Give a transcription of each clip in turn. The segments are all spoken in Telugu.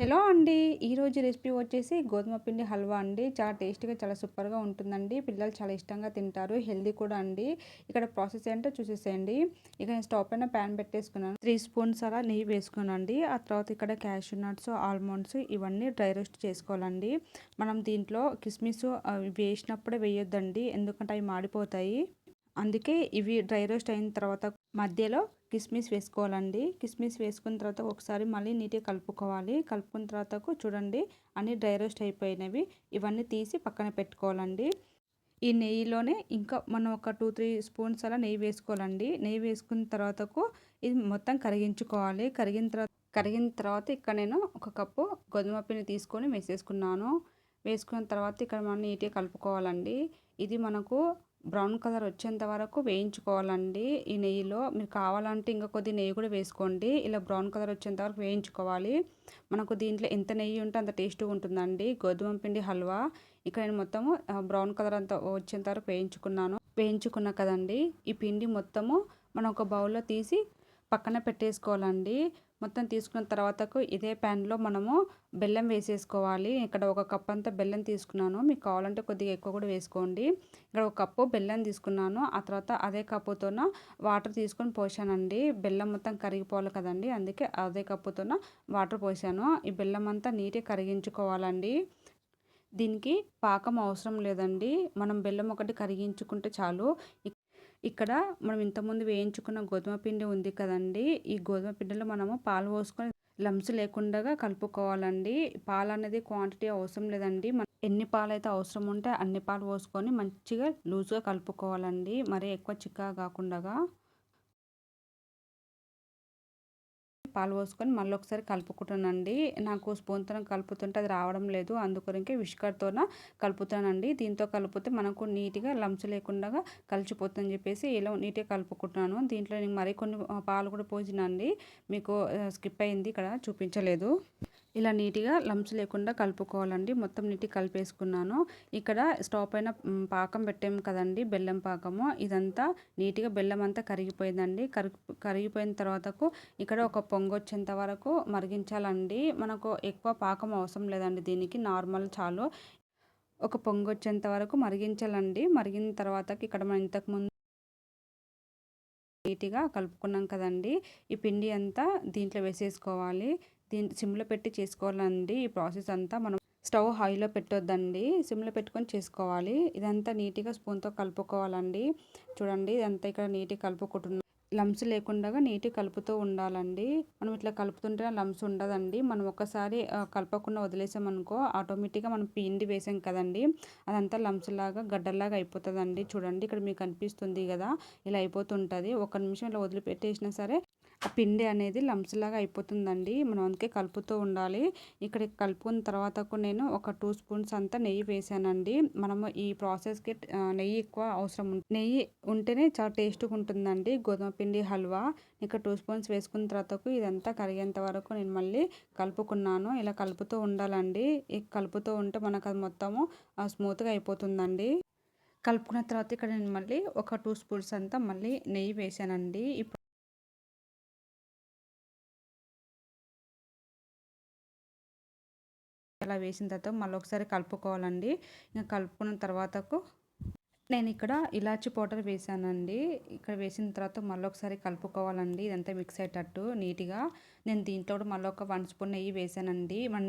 హలో అండి. ఈరోజు రెసిపీ వచ్చేసి గోధుమ పిండి హల్వా అండి. చాలా టేస్టీగా, చాలా సూపర్‌గా ఉంటుందండి. పిల్లలు చాలా ఇష్టంగా తింటారు. హెల్తీ కూడా అండి. ఇక్కడ ప్రాసెస్ ఏంటో చూసేసేయండి. ఇక నేను స్టవ్ పైన ప్యాన్ పెట్టేసుకున్నాను. 3 స్పూన్స్ అలా నెయ్యి వేసుకున్నానండి. ఆ తర్వాత ఇక్కడ క్యాష్యూ నట్స్, ఆల్మండ్స్ ఇవన్నీ డ్రై రోస్ట్ చేసుకోవాలండి. మనం దీంట్లో కిస్మిస్ అవి వేసినప్పుడే వేయొద్దండి. ఎందుకంటే అవి మాడిపోతాయి. అందుకే ఇవి డ్రై రోస్ట్ అయిన తర్వాత మధ్యలో కిస్మిస్ వేసుకోవాలండి. కిస్మిస్ వేసుకున్న తర్వాత ఒకసారి మళ్ళీ నీట్‌గా కలుపుకోవాలి. కలుపుకున్న తర్వాతకు చూడండి అన్నీ డ్రై రోస్ట్ అయిపోయినవి. ఇవన్నీ తీసి పక్కన పెట్టుకోవాలండి. ఈ నెయ్యిలోనే ఇంకా మనం ఒక 2, 3 స్పూన్స్ అలా నెయ్యి వేసుకోవాలండి. నెయ్యి వేసుకున్న తర్వాతకు ఇది మొత్తం కరిగించుకోవాలి. కరిగిన తర్వాత ఇక్కడ నేను ఒక కప్పు గోధుమ పిండి తీసుకొని వేసేసుకున్నాను. వేసుకున్న తర్వాత ఇక్కడ మనం నీట్‌గా కలుపుకోవాలండి. ఇది మనకు బ్రౌన్ కలర్ వచ్చేంత వరకు వేయించుకోవాలండి ఈ నెయ్యిలో. మీరు కావాలంటే ఇంకా కొద్దిగా నెయ్యి కూడా వేసుకోండి. ఇలా బ్రౌన్ కలర్ వచ్చేంత వరకు వేయించుకోవాలి. మనకు దీంట్లో ఎంత నెయ్యి ఉంటే అంత టేస్ట్‌గా ఉంటుందండి గోధుమ పిండి హల్వా. ఇక్కడ నేను మొత్తము బ్రౌన్ కలర్ అంతా వచ్చేంత వరకు వేయించుకున్నాను. వేయించుకున్నా కదండీ! ఈ పిండి మొత్తము మనం ఒక బౌల్‌లో తీసి పక్కన పెట్టేసుకోవాలండి. మొత్తం తీసుకున్న తర్వాతకు ఇదే ప్యాన్‌లో మనము బెల్లం వేసేసుకోవాలి. ఇక్కడ ఒక కప్ అంతా బెల్లం తీసుకున్నాను. మీకు కావాలంటే కొద్దిగా ఎక్కువ కూడా వేసుకోండి. ఇక్కడ ఒక కప్పు బెల్లం తీసుకున్నాను. ఆ తర్వాత అదే కప్పుతోన వాటర్ తీసుకొని పోసానండి. బెల్లం మొత్తం కరిగిపోవాలి కదండీ! అందుకే అదే కప్పుతోన వాటర్ పోసాను. ఈ బెల్లం అంతా నీట్‌గా కరిగించుకోవాలండి. దీనికి పాకం అవసరం లేదండి. మనం బెల్లం ఒకటి కరిగించుకుంటే చాలు. ఇక్కడ మనం ఇంతకుముందు వేయించుకున్న గోధుమ పిండి ఉంది కదండీ! ఈ గోధుమ పిండిలో మనము పాలు పోసుకొని లంప్స్ లేకుండగా కలుపుకోవాలండి. పాలనేది క్వాంటిటీ అవసరం లేదండి. ఎన్ని పాలైతే అవసరం ఉంటే అన్ని పాలు పోసుకొని మంచిగా లూజ్‌గా కలుపుకోవాలండి. మరీ ఎక్కువ చిక్కగా కాకుండగా. పాలు పోసుకొని మళ్ళీ ఒకసారి కలుపుకుంటానండి. నాకు స్పూన్‌తోని కలుపుతుంటే అది రావడం లేదు. అందుకొరకే విస్కర్‌తోన కలుపుతానండి. దీంతో కలిపితే మనకు నీట్‌గా లంప్స్ లేకుండగా కలిసిపోతుందని చెప్పేసి ఇలా నీట్‌గా కలుపుకుంటున్నాను. దీంట్లో నేను మరికొన్ని పాలు కూడా పోసినండి. మీకు స్కిప్ అయింది ఇక్కడ చూపించలేదు. ఇలా నీట్‌గా లంప్స్ లేకుండా కలుపుకోవాలండి. మొత్తం నీట్‌గా కలిపేసుకున్నాను. ఇక్కడ స్టవ్ పైన పాకం పెట్టాము కదండీ! బెల్లం పాకము. ఇదంతా నీట్‌గా బెల్లం అంతా కరిగిపోయిందండి. కరిగిపోయిన తర్వాతకు ఇక్కడ ఒక పొంగొచ్చేంత వరకు మరిగించాలండి. మనకు ఎక్కువ పాకం అవసరం లేదండి దీనికి. నార్మల్ చాలు. ఒక పొంగొచ్చేంత వరకు మరిగించాలండి. మరిగిన తర్వాతకి ఇక్కడ మనం ఇంతకుముందు నీట్‌గా కలుపుకున్నాం కదండీ! ఈ పిండి అంతా దీంట్లో వేసేసుకోవాలి. సిమ్‌లో పెట్టి చేసుకోవాలండి ఈ ప్రాసెస్ అంతా. మనం స్టవ్ హైలో పెట్టొద్దండి. సిమ్‌లో పెట్టుకొని చేసుకోవాలి. ఇదంతా నీట్‌గా స్పూన్‌తో కలుపుకోవాలండి. చూడండి ఇదంతా ఇక్కడ నీట్‌గా కలుపుకుంటున్నాం. లంప్స్ లేకుండగా నీట్‌గా కలుపుతూ ఉండాలండి. మనం ఇట్లా కలుపుతుంటే లంప్స్ ఉండదండి. మనం ఒక్కసారి కలపకుండా వదిలేసామనుకో ఆటోమేటిక్‌గా మనం పిండి వేసాం కదండీ! అదంతా లంప్స్ లాగా గడ్డల్లాగా అయిపోతదండి. చూడండి ఇక్కడ మీకు కనిపిస్తుంది గదా! ఇలా అయిపోతుంటది. ఒక నిమిషం ఇలా వదిలిపెట్టేసినా సరే ఆ పిండి అనేది లంప్స్ లాగా అయిపోతుందండి. మనం అందుకే కలుపుతూ ఉండాలి. ఇక్కడ కలుపుకున్న తర్వాతకు నేను ఒక 2 స్పూన్స్ అంతా నెయ్యి వేసానండి. మనము ఈ ప్రాసెస్‌కి నెయ్యి ఎక్కువ అవసరం నెయ్యి ఉంటేనే చాలా టేస్ట్‌గా ఉంటుందండి గోధుమ పిండి హల్వా. ఇక 2 స్పూన్స్ వేసుకున్న తర్వాతకు ఇదంతా కరిగేంత వరకు నేను మళ్ళీ కలుపుకున్నాను. ఇలా కలుపుతూ ఉండాలండి. కలుపుతూ ఉంటే మనకు అది మొత్తము స్మూత్‌గా అయిపోతుందండి. కలుపుకున్న తర్వాత ఇక్కడ నేను మళ్ళీ ఒక 2 స్పూన్స్ అంతా మళ్ళీ నెయ్యి వేసానండి. అలా వేసిన తర్వాత మళ్ళీ ఒకసారి కలుపుకోవాలండి. ఇంక కలుపుకున్న తర్వాతకు నేనిక్కడ ఇలాచీ పౌడర్ వేసానండి. ఇక్కడ వేసిన తర్వాత మళ్ళొకసారి కలుపుకోవాలండి. ఇదంతా మిక్స్ అయ్యేటట్టు నీట్‌గా. నేను దీంట్లో కూడా మళ్ళీ ఒక 1 స్పూన్ నెయ్యి వేసానండి. మన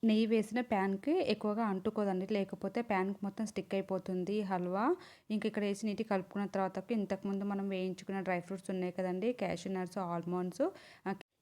నెయ్యి వేసిన ప్యాన్‌కి ఎక్కువగా అంటుకోదండి. లేకపోతే ప్యాన్‌కి మొత్తం స్టిక్ అయిపోతుంది హల్వా. ఇంక ఇక్కడ వేసి నీట్‌గా కలుపుకున్న తర్వాతకు ఇంతకుముందు మనం వేయించుకున్న డ్రై ఫ్రూట్స్ ఉన్నాయి కదండీ! క్యాష్యూ నట్స్, ఆల్మండ్స్,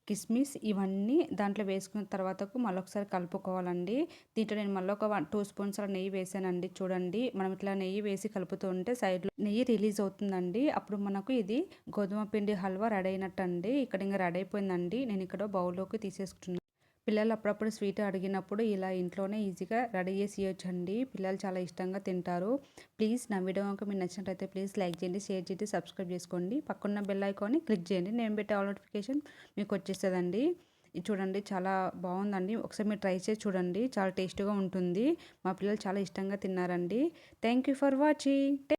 కిస్మిస్ ఇవన్నీ దాంట్లో వేసుకున్న తర్వాతకు మళ్ళొకసారి కలుపుకోవాలండి. దీంట్లో నేను మళ్ళీ ఒక 2 స్పూన్స్ అలా నెయ్యి వేసానండి. చూడండి మనం ఇట్లా నెయ్యి వేసి కలుపుతూ ఉంటే సైడ్‌లో నెయ్యి రిలీజ్ అవుతుందండి. అప్పుడు మనకు ఇది గోధుమ పిండి హల్వా రెడీ అయినట్టండి. ఇక్కడ ఇంక రెడీ అయిపోయిందండి. నేను ఇక్కడ బౌల్‌లోకి తీసేసుకుంటున్నాను. పిల్లలు అప్పుడప్పుడు స్వీట్ అడిగినప్పుడు ఇలా ఇంట్లోనే ఈజీగా రెడీ చేసి ఇయ్యొచ్చండి. పిల్లలు చాలా ఇష్టంగా తింటారు. ప్లీజ్ నా వీడియో కనుక మీకు నచ్చినట్టయితే ప్లీజ్ లైక్ చేయండి, షేర్ చేయండి, సబ్స్క్రైబ్ చేసుకోండి. పక్కన్న బెల్ ఐకాన్ని క్లిక్ చేయండి. నేను పెట్టే ఆల్ నోటిఫికేషన్ మీకు వచ్చేస్తదండి. ఇది చూడండి చాలా బాగుందండి. ఒకసారి మీరు ట్రై చేసి చూడండి. చాలా టేస్టీగా ఉంటుంది. మా పిల్లలు చాలా ఇష్టంగా తిన్నారండి. Thank you for watching.